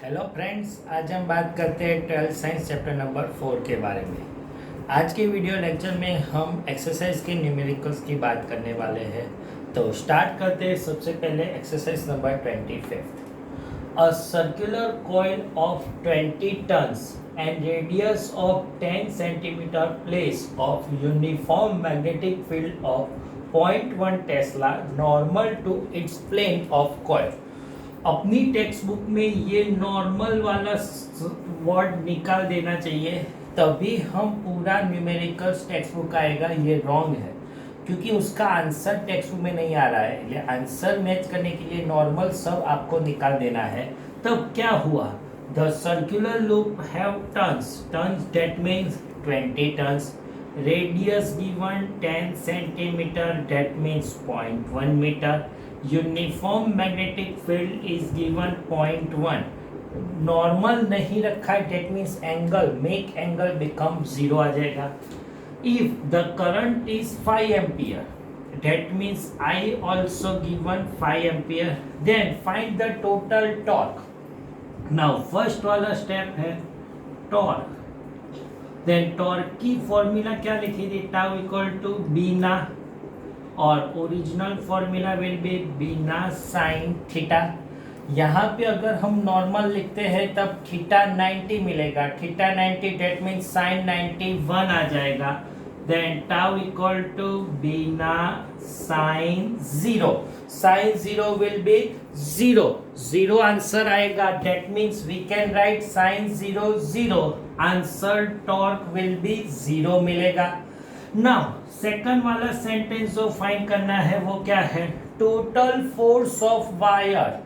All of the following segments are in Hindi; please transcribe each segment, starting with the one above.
हेलो फ्रेंड्स, आज हम बात करते हैं 12th साइंस चैप्टर नंबर 4 के बारे में। आज के वीडियो लेक्चर में हम एक्सरसाइज के न्यूमेरिकल्स की बात करने वाले हैं। तो स्टार्ट करते हैं। सबसे पहले exercise number 25। A circular coil of 20 turns and radius of 10 centimetre place of uniform magnetic field of 0.1 tesla normal to its plane of coil. अपनी टेक्स्ट बुक में ये नॉर्मल वाला वर्ड निकाल देना चाहिए, तभी हम पूरा न्यूमेरिकल्स टेक्स्ट बुक आएगा। ये रॉन्ग है क्योंकि उसका आंसर टेक्स्ट बुक में नहीं आ रहा है। इसलिए आंसर मैच करने के लिए नॉर्मल सब आपको निकाल देना है। तब क्या हुआ? The circular loop have turns that means 20 turns, radius given 10 centimetre that means 0.1 metre, uniform magnetic field is given 0.1। Normal नहीं रखा है, that means angle, make angle become 0 आ जाएगा। If the current is 5 ampere that means I also given 5 ampere, then find the total torque. Now first वाला स्टेप है टॉर्क। then टॉर्क की फॉर्मूला क्या लिखी थी? टाउ इक्वल टू बीना, और ओरिजिनल फॉर्मूला विल बी बीना साइन थीटा। यहाँ पे अगर हम नॉर्मल लिखते हैं तब थीटा 90 मिलेगा। थीटा 90 डेट मीन साइन 91 आ जाएगा। देन टाउ इक्वल टू बीना sine 0। Sine 0 will be 0 answer आएगा। That means we can write sine 0 answer torque will be 0 मिलेगा। नाउ सेकंड वाला सेंटेंस जो फाइंड करना है वो क्या है? Total force of wire.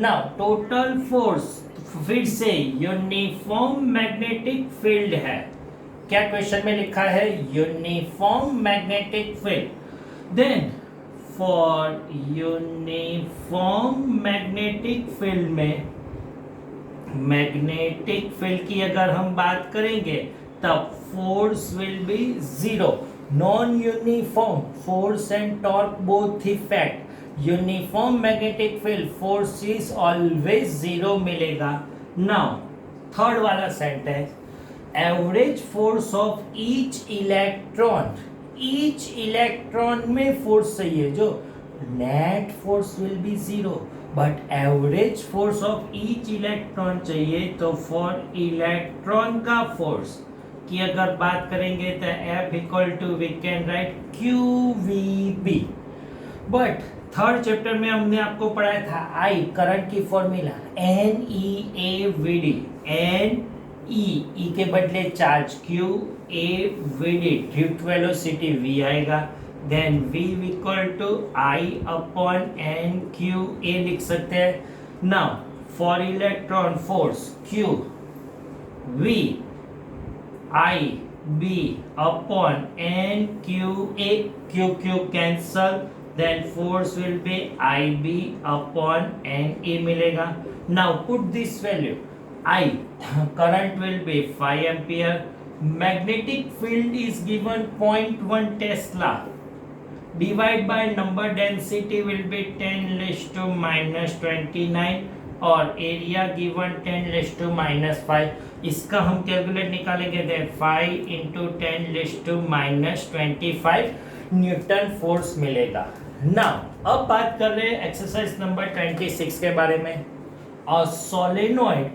Now total force फिर से यूनिफॉर्म मैग्नेटिक फील्ड है। क्या क्वेश्चन में लिखा है? Uniform magnetic field. Then for uniform magnetic field में मैग्नेटिक फील्ड की अगर हम बात करेंगे तब force will be 0। Non uniform force and torque both effect. Uniform magnetic field force is always 0 मिलेगा। नाउ थर्ड वाला sentence, average force of each electron. Each electron में फोर्स चाहिए, जो net force will be 0 but average force of each electron चाहिए। तो फॉर इलेक्ट्रॉन का फोर्स की अगर बात करेंगे तो F equal to we can write QVB। But third chapter में हमने आपको पढ़ाया था I करंट की फॉर्मूला NEAVD। E के बदले charge Q, AVD drift velocity V आएगा। Then V equal to I upon NQA लिख सकते हैं। Now for electron force Q V I B upon NQA, QQ cancel, then force will be IB upon NE मिलेगा। Now put this value, I current will be 5 ampere, magnetic field is given 0.1 Tesla, divide by number density will be 10 raised to minus 29 और area given 10 raise to minus 5। इसका हम कैलकुलेट निकालेंगे। Then 5 into 10 raise to minus 25 newton force मिलेगा। नाउ अब बात कर रहे हैं एक्सरसाइज नंबर 26 के बारे में। A solenoid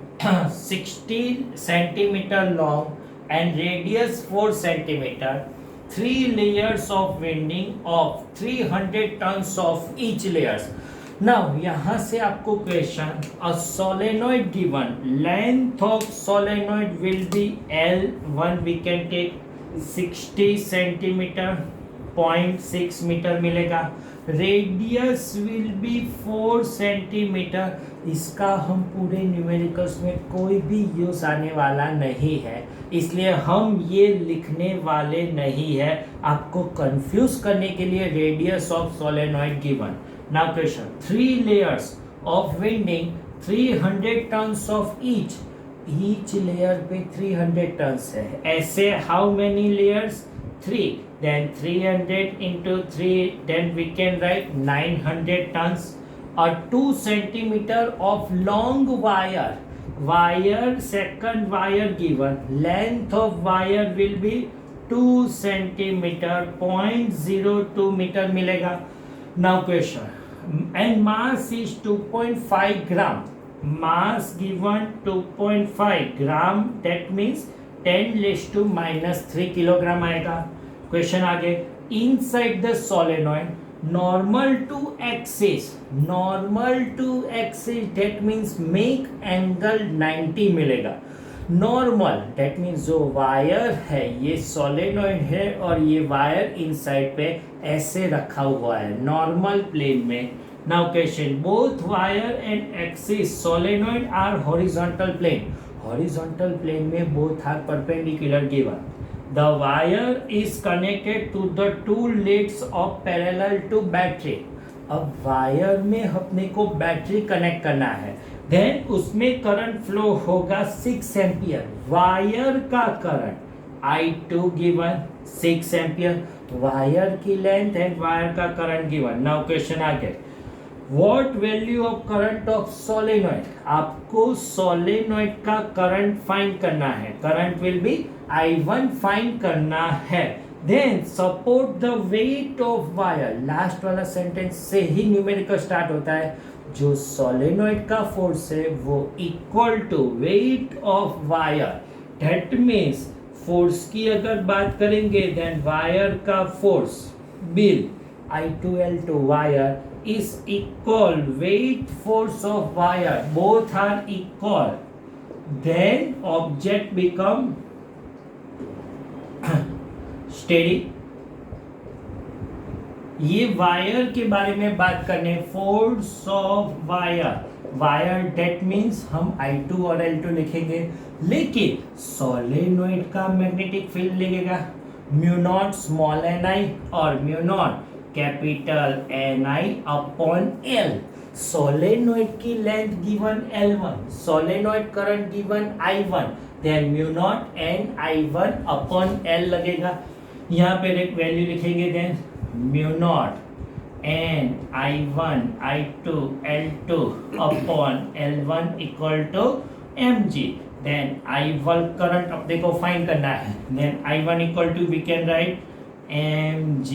60 centimetre long and radius 4 centimetre, 3 layers of winding of 300 tons of each layers। Now यहाँ से आपको question, a solenoid given, length of solenoid will be L1, we can take 60 centimetre, 0.6 metre मिलेगा। Radius will be 4 centimetre. इसका हम पूरे न्यूमेरिकल्स में कोई भी यूज आने वाला नहीं है, इसलिए हम ये लिखने वाले नहीं है। आपको कंफ्यूज करने के लिए radius of solenoid given. Now question, 3 layers of winding, 300 tons of each layer पे 300 tons है। ऐसे how many layers? 3, then 300 into 3, then we can write 900 tons। A 2 centimeter of long wire wire, second wire given, length of wire will be 2 centimeter, 0.02 meter मिलेगा. Now question, and mass is 2.5 gram. Mass given 2.5 gram, that means 10⁻³ kilogram आएगा. क्वेश्चन आगे, inside the solenoid normal to axis, that means make angle 90 मिलेगा. नॉर्मल that means जो वायर है, ये सोलेनॉइड है और ये वायर इनसाइड पे ऐसे रखा हुआ है नॉर्मल प्लेन में. Now question, both wire and axis solenoid are horizontal plane. Horizontal plane में both are perpendicular given. The wire is connected to the two leads of parallel to battery. अब वायर में अपने को बैटरी कनेक्ट करना है, देन उसमें करंट फ्लो होगा 6 एम्पियर. वायर का current I2 given 6 ampere, wire की लेंथ एंड वायर का करंट गिवन. नाउ क्वेश्चन आगे, what value of current of solenoid. आपको सोलेनॉइड का करंट फाइंड करना है. Current will be I1 find करना है. Then support the weight of wire. Last वाला सेंटेंस से ही न्यूमेरिकल स्टार्ट होता है. जो सोलेनॉइड का फोर्स है वो equal to weight of wire. That means force की अगर बात करेंगे, देन वायर का force will I2L2 wire is equal weight force of wire, both are equal, then object become steady. ये वायर के बारे में बात करने, force of wire. Wire that means हम I2 और L2 लिखेंगे, लेकिन सोलेनॉइड का मैग्नेटिक फील्ड लिखेगा म्यू नॉट स्मॉल ni और mu naught capital Ni upon L. Solenoid की length given L1, solenoid current given I1, then mu naught N I1 upon L लगेगा. यहाँ पे एक वैल्यू लिखेंगे, then mu naught N I1 I2 L2 upon L1 equal to mg. Then I1 current अपने को फाइंड करना है, then I1 equal to we can write mg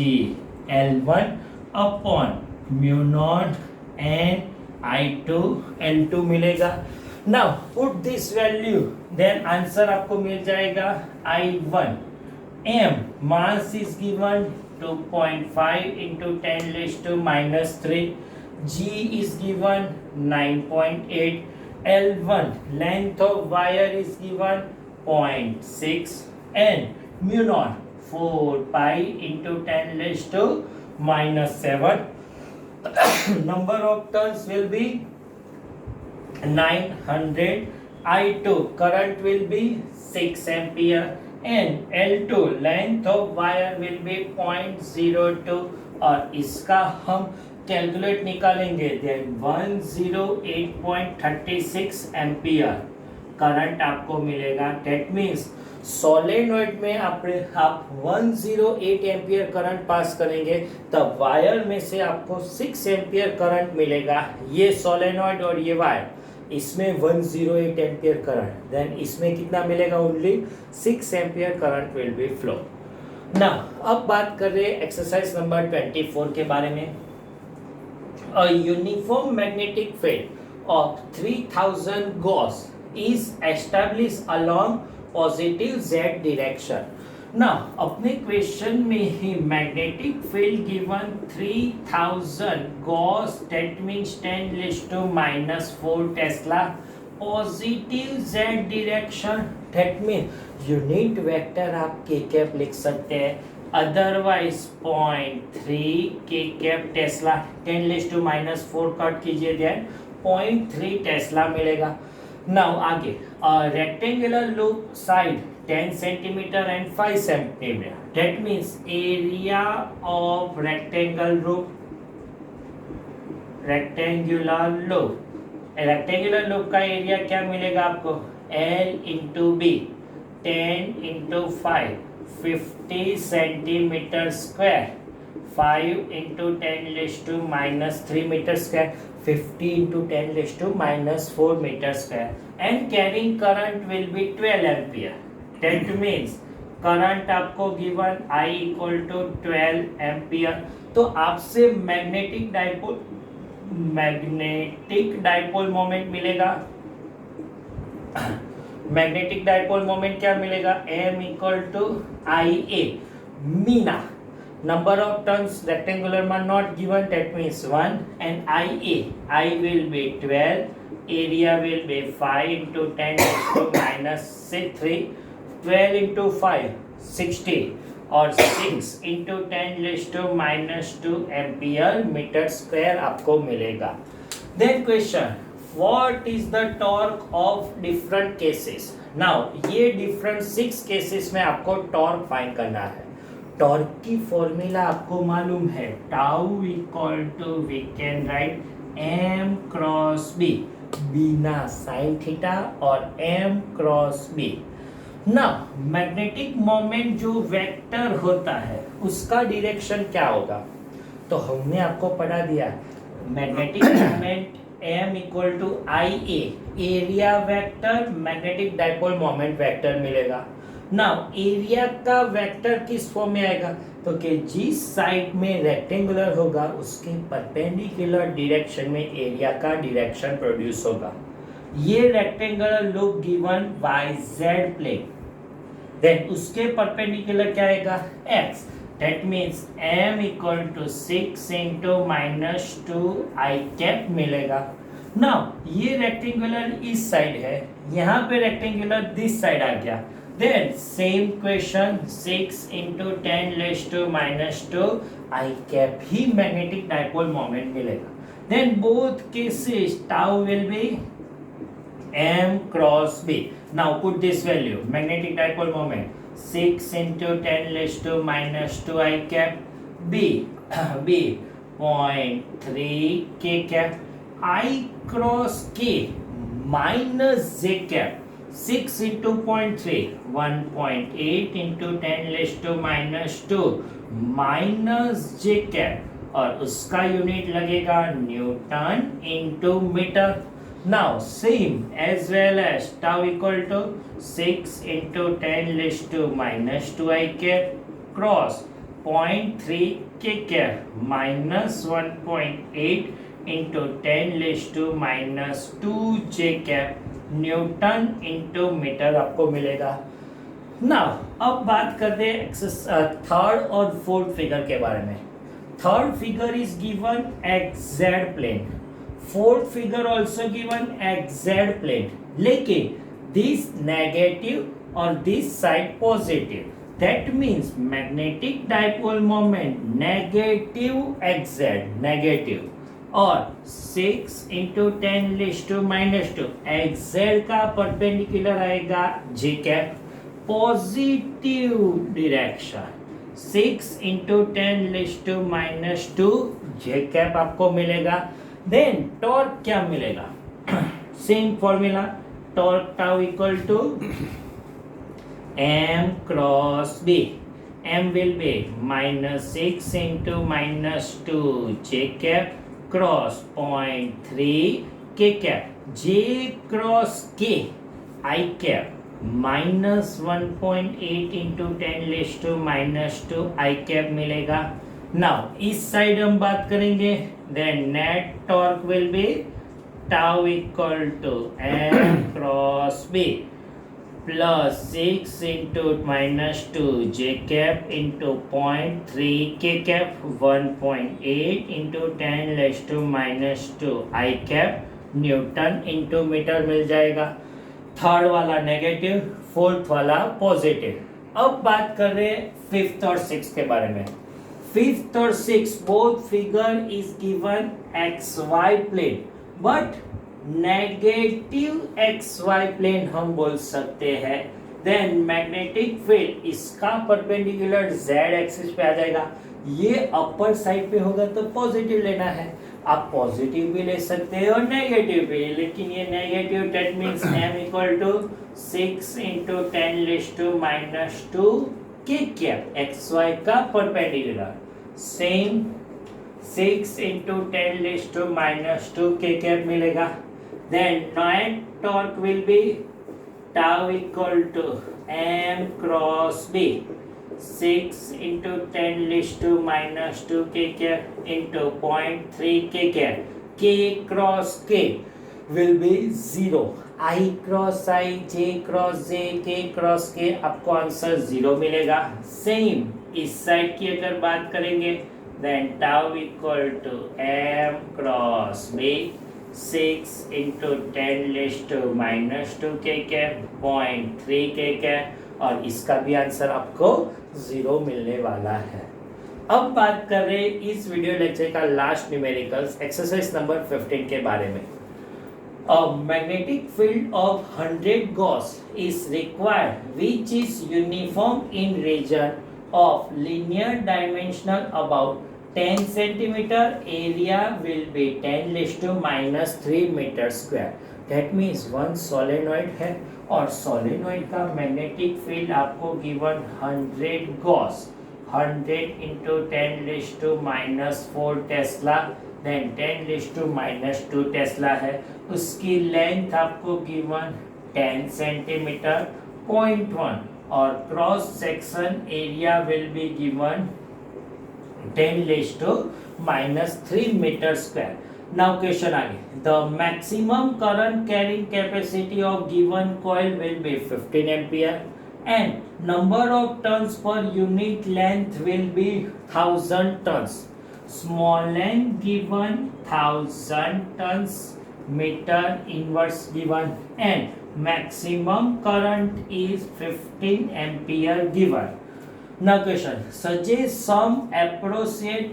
L1 upon mu naught and I2 L2 मिलेगा. Now put this value, then answer आपको मिल जाएगा I1 m mass is given 2.5 into 10⁻³ g is given 9.8. L1 length of wire is given 0.6 and mu naught 4 pi into 10⁻⁷. Number of turns will be 900. I2 current will be 6 ampere and L2 length of wire will be 0.02 और इसका हम कैलकुलेट निकालेंगे, देन 108.36 एम्पियर करंट आपको मिलेगा. डेट मीन्स सोलेनॉइड में आप 108 एम्पियर करंट पास करेंगे, तब वायर में से आपको 6 एम्पियर करंट मिलेगा. ये सोलेनॉइड और ये वायर, इसमें 108 एम्पियर करंट, देन इसमें कितना मिलेगा, only 6 ampere current will B flow. ना अब बात कर रहे हैं एक्सरसाइज नंबर 24 के बारे में. A uniform magnetic field of 3000 Gauss is established along positive z direction. Now अपने क्वेश्चन में ही magnetic field given 3000 Gauss, that means 10⁻⁴ tesla, positive z direction, that means unit vector आप k कैप लिख सकते हैं, otherwise 0.3 k cap tesla. 10⁻⁴ cut कीजिए, देन 0.3 टेस्ला मिलेगा. नाउ आगे, rectangular loop side 10 centimeter and 5 centimeter. That means area of rectangular loop. Rectangular loop का एरिया क्या मिलेगा आपको, L into B 10 into 5 50 centimeter square, 5 into 10⁻³ metre square. 50 into 10 raised to minus 4 meter square, and carrying current will be 12 ampere. That means current आपको given I equal to 12 ampere. तो आपसे मैग्नेटिक डाइपोल मोमेंट मिलेगा. मैग्नेटिक डाइपोल मोमेंट क्या मिलेगा? M equal to IA. मीना number of turns rectangular are not given, that means 1, and I will be 12, area will be 5 into 10 to minus 3, 12 into 5 60, और 6 into 10 raised to minus 2 ampere meter square आपको मिलेगा. Then question, what is the torque of different cases? Now ये different 6 cases में आपको torque find करना है. टॉर्क की फॉर्मूला आपको मालूम है, tau equal to we can write M cross B, बिना साइन थीटा और एम क्रॉस बी. ना मैग्नेटिक मोमेंट जो वेक्टर होता है उसका डायरेक्शन क्या होगा? तो हमने आपको पढ़ा दिया magnetic moment M equal to I A, area vector magnetic dipole moment vector मिलेगा. नाउ एरिया का वेक्टर किस फॉर्म में आएगा? तो कि जिस साइड में रेक्टेंगुलर होगा उसके परपेंडिकुलर डायरेक्शन में एरिया का डायरेक्शन प्रोड्यूस होगा. ये rectangular look given by Z plane, then उसके परपेंडिकुलर क्या आएगा? X. That means m equal to 6 into minus 2 I cap मिलेगा. नाउ ये रेक्टेंगुलर इस साइड है, यहाँ पे रेक्टेंगुलर दिस साइड आ गया. Then same question, 6 into 10 raised to minus 2 I cap he magnetic dipole moment मिलेगा. Then both cases tau will be m cross b. Now put this value, magnetic dipole moment 6 into 10 raised to minus 2 I cap b 0.3 k cap I cross k minus j cap. 6 into 0.3 1.8 into 10 raised to minus 2 minus j cap, और उसका यूनिट लगेगा newton into metre. Now same as well as tau equal to 6 into 10 raised to minus 2 I cap cross 0.3 k cap minus 1.8 into 10 raised to minus 2 j cap newton into metre आपको मिलेगा. नाउ अब बात करते हैं थर्ड और फोर्थ फिगर के बारे में. Third figure is given X Z plane, fourth figure also given X Z plane, लेकिन दिस नेगेटिव और this side positive. That means magnetic dipole moment negative X Z negative, और 6 into 10 raised to minus 2 X Z का परपेंडिकुलर आएगा J cap positive direction. 6 into 10 raised to minus 2 J cap आपको मिलेगा. देन टॉर्क क्या मिलेगा? Same formula, torque tau equal to m cross b. m will be minus 6 into minus 2 j cap cross 0.3 k cap, j cross k I cap minus 1.8 into 10 raised to minus 2 I cap मिलेगा. नाउ इस साइड हम बात करेंगे, then net torque will be tau equal to m cross b plus 6 into minus 2 j cap into 0.3 k cap 1.8 into 10 raised to minus 2 I cap newton into metre मिल जाएगा. थर्ड वाला नेगेटिव, फोर्थ वाला पॉजिटिव. अब बात कर रहे हैं फिफ्थ और सिक्स के बारे में. फिफ्थ और six both figure is given X Y plane, but negative X Y plane हम बोल सकते हैं. देन मैग्नेटिक फील्ड इसका परपेंडिकुलर जेड एक्सिस पे आ जाएगा. ये अपर साइड पे होगा तो पॉजिटिव लेना है. आप पॉजिटिव भी ले सकते हैं और नेगेटिव भी, लेकिन ये negative that means m equal to 6 into 10 raised to minus 2 k cap xy का परपेंडिकुलर. सेम 6 इंटू 10⁻⁻2 के कैप मिलेगा। Then net torque will be tau equal to m cross b 6 into 10⁻⁻2 K cap into 0.3 K cap k cross k will be 0 i cross i j cross j k cross k आपको आंसर 0 मिलेगा। सेम इस साइड की अगर बात करेंगे then tau equal to m cross b 6 into 10⁻⁻2 K cap 0.3 K cap और इसका भी आंसर आपको 0 मिलने वाला है। अब बात कर रहे हैं इस वीडियो लेक्चर का लास्ट न्यूमेरिकल्स एक्सरसाइज नंबर 15 के बारे में। A magnetic field of 100 Gauss is required which is uniform in region of linear dimensional about 10 centimeter. Area will be 10⁻³ meter square. That means one solenoid है और solenoid का magnetic field आपको given 100 Gauss 100 into 10⁻⁴ tesla then 10⁻² tesla है। उसकी लेंथ आपको गिवन 10 सेंटीमीटर 0.1 और cross section area will be given 10⁻³ metre square. Now question आगे, the maximum current carrying capacity of given coil will be 15 ampere and number of turns per unit length will be 1000 turns. Small length given 1000 turns, meter inverse given and maximum current is 15 ampere given. Now question, suggest some appropriate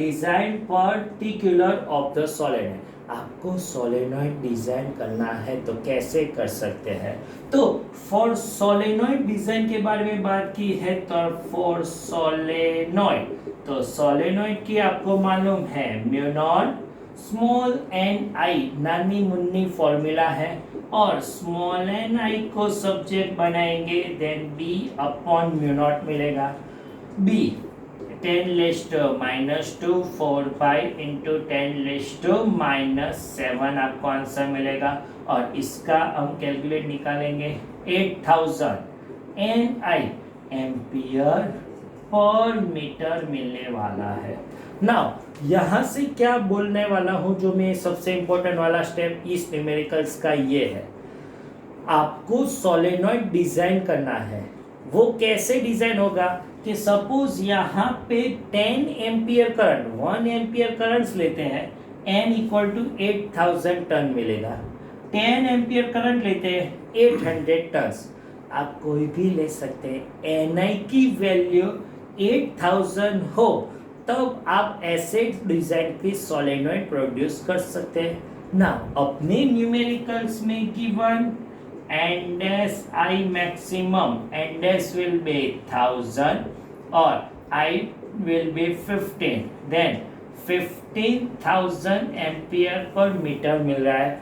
design particular of the solenoid. आपको सोलेनॉइड डिजाइन करना है तो कैसे कर सकते हैं? तो फॉर सोलेनॉइड डिजाइन के बारे में बात की है तो फॉर सोलेनॉइड तो सोलेनॉइड की आपको मालूम है म्यू नॉट स्मॉल एन आई नानी मुन्नी फॉर्मूला है और स्मॉल एन आई को सब्जेक्ट बनाएंगे then B upon mu naught मिलेगा। बी 10⁻² 4π इंटू 10⁻⁷ आपको आंसर मिलेगा और इसका हम कैलकुलेट निकालेंगे 8000 Ni एम्पियर पर मीटर मिलने वाला है। नाउ यहाँ से क्या बोलने वाला हूँ जो मैं सबसे इम्पोर्टेंट वाला स्टेप इस न्यूमेरिकल्स का ये है, आपको सोलेनॉइड डिजाइन करना है। वो कैसे डिजाइन होगा कि सपोज यहाँ पे 10 एम्पियर करंट 1 एम्पियर करंट्स लेते हैं n इक्वल टू 8000 टन मिलेगा। 10 एम्पियर करंट लेते हैं 800 टन्स। आप कोई भी ले सकते हैं, Ni की वैल्यू 8000 हो तब आप ऐसे डिजाइन की सोलेनॉइड प्रोड्यूस कर सकते हैं ना। अपने न्यूमेरिकल्स में given and dash I maximum and dash will be 1000 or I will be 15 then 15,000 ampere per meter मिल रहा है।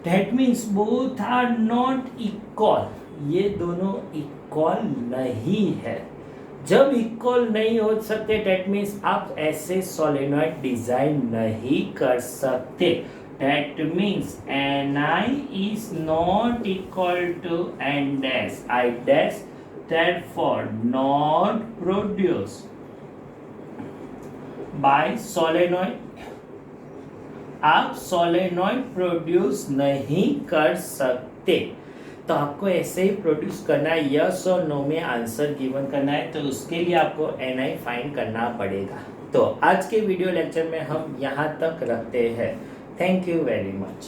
That means both are not equal, ये दोनों इक्वल नहीं है। जब इक्वल नहीं हो सकते that means आप ऐसे सोलेनॉइड डिजाइन नहीं कर सकते। That means Ni is not equal to N dash I dash, therefore not produced by solenoid। आप सोलेनॉइड प्रोड्यूस नहीं कर सकते तो आपको ऐसे ही प्रोड्यूस करना है, यस और नो में आंसर गिवन करना है तो उसके लिए आपको Ni फाइंड करना पड़ेगा। तो आज के वीडियो लेक्चर में हम यहाँ तक रखते हैं। Thank you very much.